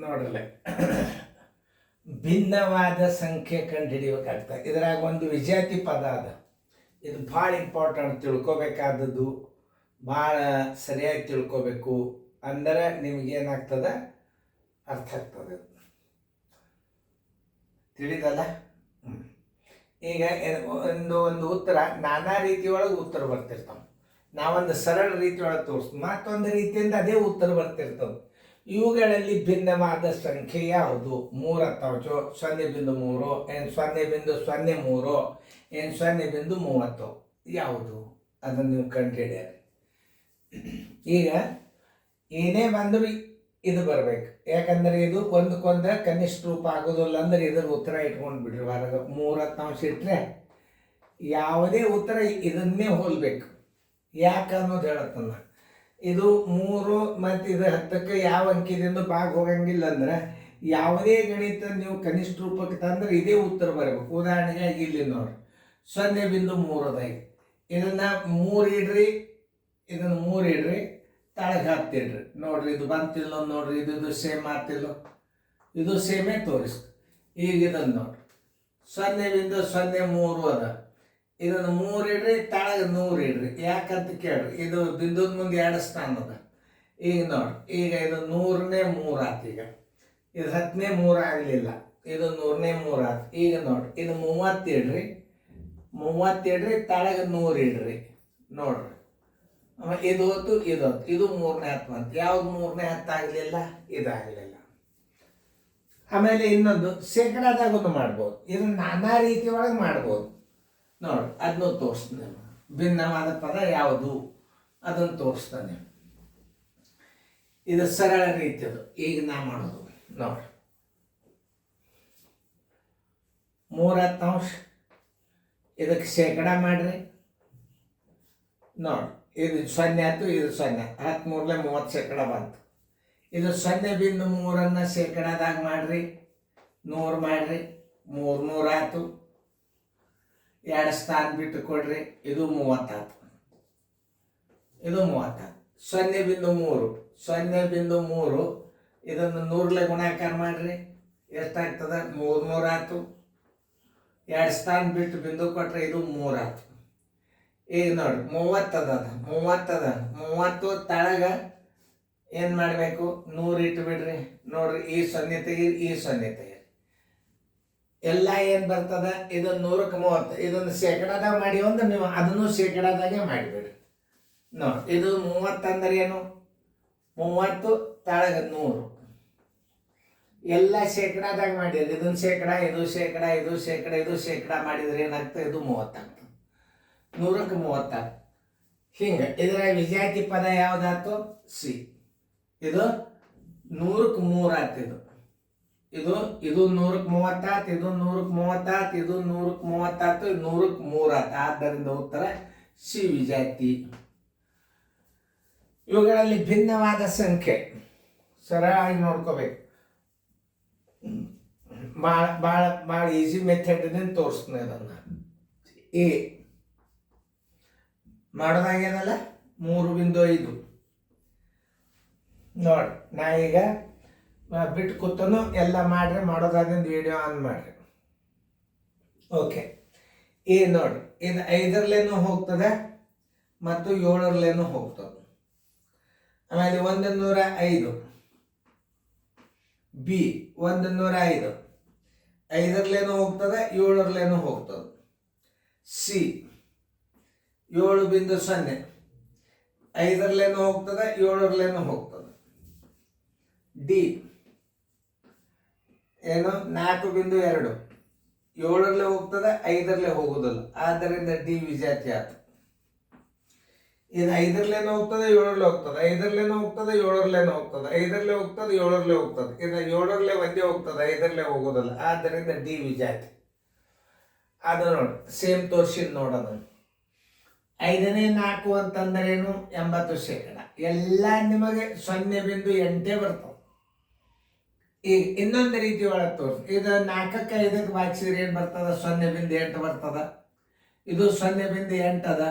ನೋಡ್ರಲ್ಲ ಭಿನ್ನವಾದ ಸಂಖ್ಯೆ ಕಂಡು ಹಿಡಿಬೇಕಾಗ್ತದೆ. ಇದ್ರಾಗ ಒಂದು ವಿಜಾತಿ ಪದ ಅದ. ಇದು ಭಾಳ ಇಂಪಾರ್ಟೆಂಟ್, ತಿಳ್ಕೊಬೇಕಾದದ್ದು ಭಾಳ ಸರಿಯಾಗಿ ತಿಳ್ಕೊಬೇಕು. ಅಂದರೆ ನಿಮಗೇನಾಗ್ತದೆ, ಅರ್ಥ ಆಗ್ತದೆ. ತಿಳಿದಲ್ಲ? ಈಗ ಒಂದು ಉತ್ತರ ನಾನಾ ರೀತಿಯೊಳಗೆ ಉತ್ತರ ಬರ್ತಿರ್ತಾವೆ. ನಾವೊಂದು ಸರಳ ರೀತಿಯೊಳಗೆ ತೋರಿಸ್ತೀವಿ, ಮತ್ತೊಂದು ರೀತಿಯಿಂದ ಅದೇ ಉತ್ತರ ಬರ್ತಿರ್ತವೆ. ಇವುಗಳಲ್ಲಿ ಭಿನ್ನವಾದ ಸಂಖ್ಯೆ ಯಾವುದು? 3 ಅಥವಾ 0.3 ಏನು 0.03 ಏನು 0.30 ಯಾವುದು? ಅದನ್ನು ನೀವು ಕಂಡುಹಿಡಿಯಿರಿ. ಈಗ ಏನೇ ಬಂದರೂ ಇದು ಬರಬೇಕು, ಯಾಕಂದರೆ ಇದು ಒಂದಕ್ಕೊಂದು ಕನಿಷ್ಠ ರೂಪ ಆಗೋದಿಲ್ಲ. ಅಂದ್ರೆ ಇದರ ಉತ್ತರ ಇಟ್ಕೊಂಡು ಬಿಡ್ರಿ. ಹೊರಗೆ 3 ಇಟ್ಟರೆ ಯಾವುದೇ ಉತ್ತರ ಇದನ್ನೇ ಹೋಲ್ಬೇಕು. ಯಾಕೆ ಅನ್ನೋದು ಹೇಳತ್ತನ್ನ. ಇದು 3 ಮತ್ತು ಇದು 10ಕ್ಕೆ ಯಾವ ಅಂಕಿದಿಂದ ಭಾಗ ಹೋಗಂಗಿಲ್ಲ. ಅಂದ್ರೆ ಯಾವುದೇ ಗಣಿತ ನೀವು ಕನಿಷ್ಠ ರೂಪಕ್ಕೆ ತಂದ್ರೆ ಇದೇ ಉತ್ತರ ಬರಬೇಕು. ಉದಾಹರಣೆಗೆ ಇಲ್ಲಿ ನೋಡ್ರಿ 0.3 ಇದನ್ನು 3 ಇಡ್ರಿ, ಇದನ್ನು 3 ಇಡ್ರಿ, ತಳಗೆ ಹತ್ತಿಡ್ರಿ. ನೋಡ್ರಿ ಇದು ಬಂತಿಲ್ಲ ನೋಡ್ರಿ, ಇದು ಸೇಮ್ ಆಗ್ತಿಲ್ಲ, ಇದು ಸೇಮೇ ತೋರಿಸ್ತು. ಈಗ ಇದನ್ನು ನೋಡ್ರಿ 0.03 ಅದ. ಇದನ್ನು 3 ಇಡ್ರಿ, ತಳಗೆ 100 ಇಡ್ರಿ. ಯಾಕಂತ ಕೇಳ್ರಿ, ಇದು ಬಿಂದುದ ಮುಂದೆ 2 ಸ್ಥಾನ ಅದ. ಈಗ ನೋಡ್ರಿ, ಈಗ ಇದು 100ನೇ 3 ಆತು. ಈಗ ಇದು 10ನೇ 3 ಆಗಲಿಲ್ಲ, ಇದು 100ನೇ 3 ಆತು. ಈಗ ನೋಡ್ರಿ, ಇದು 30 ಇಡ್ರಿ, 30 ಇಡ್ರಿ, ತಳಗೆ 100 ಇಡ್ರಿ. ನೋಡ್ರಿ ಇದು ಹೊತ್ತು ಇದು ಹೊತ್ತು, ಇದು 3ನೇ 10 ಬಂತು. ಯಾವ್ದು 3ನೇ 10 ಆಗಲಿಲ್ಲ? ಇದಾಗಲಿಲ್ಲ. ಆಮೇಲೆ ಇನ್ನೊಂದು ಶೇಕಡಾದಾಗೂ ಮಾಡ್ಬೋದು. ಇದನ್ನು ನಾನಾ ರೀತಿ ಒಳಗೆ ಮಾಡ್ಬೋದು. ನೋಡಿ ಅದನ್ನು ತೋರಿಸ್ತಾನೆ. ಭಿನ್ನವಾದ ಪದ ಯಾವುದು ಅದನ್ನು ತೋರಿಸ್ತಾನೆ. ಇದು ಸರಳ ರೀತಿಯದು. ಈಗ ನಾ ಮಾಡೋದು ನೋಡಿ, 3/10 ಇದಕ್ಕೆ ಶೇಕಡ ಮಾಡ್ರಿ. ನೋಡಿ ಇದು 0 ಆಯ್ತು, ಇದು 0. 10 3 30 ಬಂತು. ಇದು 0.3 ಶೇಕಡಾದಾಗ ಮಾಡ್ರಿ, 100 ಮಾಡ್ರಿ, 300 ಆಯ್ತು. 2 ಸ್ಥಾನ ಬಿಟ್ಟು ಕೊಡ್ರಿ, ಇದು 30 ಆಯ್ತು, ಇದು 30 ಆಯ್ತು. 0.3 ಇದನ್ನು 100 ಗುಣಾಕಾರ ಮಾಡ್ರಿ, ಎಷ್ಟಾಗ್ತದೆ? 300 ಆಯ್ತು. 2 ಸ್ಥಾನ ಬಿಟ್ಟು ಬಿಂದು ಕೊಟ್ರೆ ಇದು 3 ಆಯ್ತು. ಈಗ ನೋಡಿ 30 ಅದ, 30 ತಳಗ ಏನು ಮಾಡಬೇಕು? 100 ಇಟ್ಟು ಬಿಡ್ರಿ. ನೋಡ್ರಿ ಈ 0 ತೆಗೀರಿ, ಈ 0 ತೆಗೀರಿ. ಎಲ್ಲ ಏನು ಬರ್ತದ? ಇದು 100ಕ್ಕೆ 30. ಇದನ್ನು ಶೇಕಡಾದಾಗ ಮಾಡಿ ಅಂದ್ರೆ ನೀವು ಅದನ್ನು ಶೇಕಡಾದಾಗೆ ಮಾಡಿಬಿಡ್ರಿ. ನೋಡಿ ಇದು 30 ಅಂದ್ರೆ ಏನು? 30 ತಳಗ 100 ಎಲ್ಲ ಶೇಕಡಾದಾಗ ಮಾಡಿದ್ರಿ. ಇದನ್ನು ಶೇಕಡ, ಇದು ಶೇಕಡ, ಇದು ಶೇಕಡ, ಇದು ಶೇಕಡ ಮಾಡಿದ್ರೆ ಏನಾಗ್ತದೆ? ಇದು 30 ಆಗ್ತದೆ. 100ಕ್ಕೆ 30. ಹಿಂಗೆ ಇದರ ವಿಜಾತಿ ಪದ ಯಾವುದಾಯ್ತು? ಸಿ. ಇದು 100ಕ್ಕೆ 3 ಆಯ್ತು. ಇದು 100ಕ್ಕೆ 30 ಆಯ್ತು, ಇದು 100ಕ್ಕೆ 30 ಆಯ್ತು, ಇದು 100ಕ್ಕೆ 30 ಆಯ್ತು, 100ಕ್ಕೆ 3 ಆಯ್ತು. ಆದ್ದರಿಂದ ಉತ್ತರ ಸಿ ವಿಜಾತಿ. ಇವುಗಳಲ್ಲಿ ಭಿನ್ನವಾದ ಸಂಖ್ಯೆ ಸರಳಾಗಿ ನೋಡ್ಕೋಬೇಕು. ಭಾಳ ಈಸಿ ಮೆಥಡ್ನಿಂದ ತೋರಿಸ್ತೀನಿ ಅದನ್ನು. ಎ ಮಾಡೋದಾಗೇನಲ್ಲ 3.5 ನೋಡಿ. ನಾ ಈಗ ಬಿಟ್ಟು ಕೂತನು ಎಲ್ಲ ಮಾಡ್ರಿ, ಮಾಡೋದಾದಿಂದ ವಿಡಿಯೋ ಆನ್ ಮಾಡ್ರಿ. ಓಕೆ, ಈ ನೋಡಿ ಇದು 5ರಲ್ಲೇನೂ ಹೋಗ್ತದೆ ಮತ್ತು 7ರಲ್ಲೇನೂ ಹೋಗ್ತದೆ. ಆಮೇಲೆ 105 ಬಿ 105 5ರಲ್ಲೇನೂ ಹೋಗ್ತದೆ, 7ರಲ್ಲೇನೂ ಹೋಗ್ತದೆ. ಸಿ 7.0 5ರಲ್ಲೇನೂ ಹೋಗ್ತದೆ, 7ರಲ್ಲೇನೂ ಹೋಗ್ತದೆ. ಡಿ ಏನು 4.2 7ರಲ್ಲೇ ಹೋಗ್ತದೆ, 5ರಲ್ಲೇ ಹೋಗೋದಿಲ್ಲ. ಆದ್ದರಿಂದ ಡಿ ವಿಜಾತಿ ಆಯ್ತು. ಇದು 5ರಲ್ಲೇನೂ ಹೋಗ್ತದೆ, 7ರಲ್ಲೇ ಹೋಗ್ತದೆ, 5ರಲ್ಲೇನೂ ಹೋಗ್ತದೆ, 7ರಲ್ಲೇನೂ ಹೋಗ್ತದೆ, 5ರಲ್ಲೇ ಹೋಗ್ತದೆ, 7ರಲ್ಲೇ ಹೋಗ್ತದೆ. ಇದು 7ರಲ್ಲೇ ಒಂದೇ ಹೋಗ್ತದೆ, 5ರಲ್ಲೇ ಹೋಗೋದಿಲ್ಲ. ಆದ್ದರಿಂದ ಡಿ ವಿಜಾತಿ. ಅದು ನೋಡಿ ಸೇಮ್ ತೋರಿಸಿದ್ ನೋಡೋಣ. 5ನೇ 4 ಅಂತಂದ್ರೇನು? 80%. ಎಲ್ಲ ನಿಮಗೆ 0.8 ಬರ್ತವೆ. ಈಗ ಇನ್ನೊಂದು ರೀತಿ ಒಳಗೆ ತೋರಿಸಿ. ಇದು 4ಕ್ಕೆ 5ಕ್ಕೆ ಭಾಗಿಸಿದ್ರೆ ಏನು ಬರ್ತದ? 0.8 ಬರ್ತದ. ಇದು 0.8 ಅದ.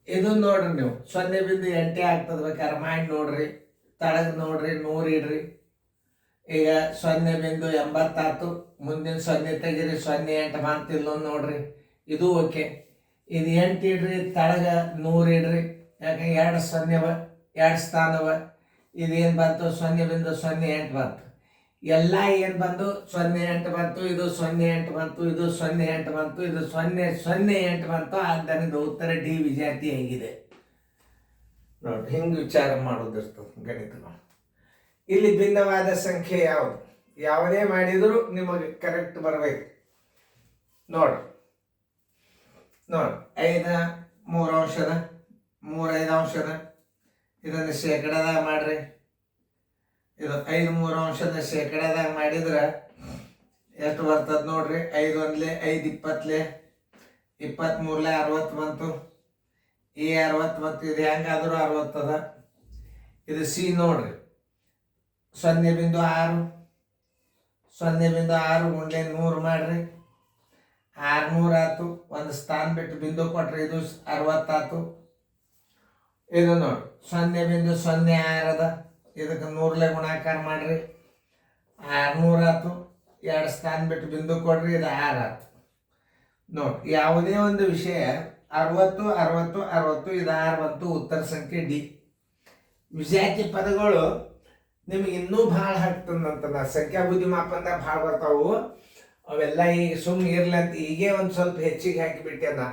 ಇದು ನೋಡ್ರಿ ನೀವು 0.8 ಆಗ್ತದೆ. ಬೇಕಾದ್ರೆ ಮಾಡಿ ನೋಡ್ರಿ, ತಳಗ ನೋಡ್ರಿ, 100 ಇಡ್ರಿ. ಈಗ 0.80 ಮುಂದಿನ 0 ತೆಗೀರಿ, 0.8 ಬಂತಿಲ್ಲ ನೋಡ್ರಿ, ಇದು ಓಕೆ. ಇದು 8 ಇಡ್ರಿ, ತಳಗ 100 ಇಡ್ರಿ, ಯಾಕೆ 2 0 2 ಸ್ಥಾನವ. ಇದೇನು ಬಂತು 0.08 ಬಂತು. ಎಲ್ಲ ಏನು ಬಂದು 0.8 ಬಂತು, ಇದು 0.8 ಬಂತು, ಇದು 0.8 ಬಂತು, ಇದು 0.08 ಬಂತು. ಆದ್ದರಿಂದ ಉತ್ತರ ಡಿ ವಿಜಾತಿ ಆಗಿದೆ ನೋಡಿ. ಹಿಂಗೆ ವಿಚಾರ ಮಾಡೋದಿರ್ತದೆ ಗಣಿತಗಳು. ಇಲ್ಲಿ ಭಿನ್ನವಾದ ಸಂಖ್ಯೆ ಯಾವುದು? ಯಾವುದೇ ಮಾಡಿದರೂ ನಿಮಗೆ ಕರೆಕ್ಟ್ ಬರಬೇಕು ನೋಡ್ರಿ. 5 3 ಅಂಶದ 3 5 ಅಂಶದ, ಇದನ್ನು ಶೇಕಡದಾಗ ಮಾಡ್ರಿ. ಇದು 5 3 ಅಂಶದ ಶೇಕಡದಾಗ ಮಾಡಿದ್ರೆ ಎಷ್ಟು ಬರ್ತದೆ ನೋಡ್ರಿ. 5 1 5 20 23 60 ಬಂತು. ಈ 60 ಬಂತು. ಇದು ಹೆಂಗಾದರೂ 60 ಅದ. ಇದು ಸಿ ನೋಡ್ರಿ, 0.6 0.6 ಗುಂಡ್ಲೆ 100 ಮಾಡ್ರಿ, 600 ಆಯ್ತು. ಒಂದು ಸ್ಥಾನ ಬಿಟ್ಟು ಬಿಂದು ಕೊಟ್ರಿ, ಇದು 60 ಆಯ್ತು. ಇದು ನೋಡಿ 0.06 ಅದ. ಇದಕ್ಕೆ 100ಲೆ ಗುಣಾಕಾರ ಮಾಡ್ರಿ, 600 ಆಯ್ತು. 2 ಸ್ಥಾನ ಬಿಟ್ಟು ಬಿಂದು ಕೊಡ್ರಿ, ಇದು 6 ಆಯ್ತು ನೋಡಿ. ಯಾವುದೇ ಒಂದು ವಿಷಯ 60 60 60, ಇದು 6 ಬಂತು. ಉತ್ತರ ಸಂಖ್ಯೆ ಡಿ. ವಿಜಾತಿ ಪದಗಳು ನಿಮಗೆ ಇನ್ನೂ ಭಾಳ ಹಾಕ್ತದಂತ. ನಾ ಸಂಖ್ಯಾ ಬುದ್ಧಿಮಾಪನದಾಗ ಭಾಳ ಬರ್ತಾವು ಅವೆಲ್ಲ. ಈಗ ಸುಮ್ಮನೆ ಇರ್ಲಂತ ಈಗೇ ಒಂದು ಸ್ವಲ್ಪ ಹೆಚ್ಚಿಗೆ ಹಾಕಿಬಿಟ್ಟೆ ನಾ.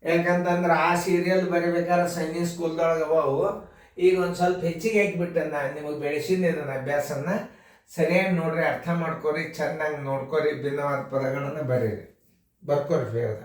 ಯಾಕಂತಂದ್ರೆ ಆ ಸೀರಿಯಲ್ ಬರಿಬೇಕಾದ್ರೆ ಸೈನಿಕ್ ಸ್ಕೂಲ್ದೊಳಗೆ ಅವು. ಈಗ ಒಂದು ಸ್ವಲ್ಪ ಹೆಚ್ಚಿಗೆ ಹಾಕಿಬಿಟ್ಟೆ ನಾ. ನಿಮಗೆ ಬೆಳೆಸಿನಿ ಇದನ್ನ ಅಭ್ಯಾಸನ ಸರಿಯಾಗಿ ನೋಡ್ರಿ, ಅರ್ಥ ಮಾಡ್ಕೊರಿ, ಚೆನ್ನಾಗಿ ನೋಡ್ಕೊರಿ, ಭಿನ್ನವಾದ ಪದಗಳನ್ನು ಬರೀರಿ, ಬರ್ಕೊರಿ ಬೇಗ.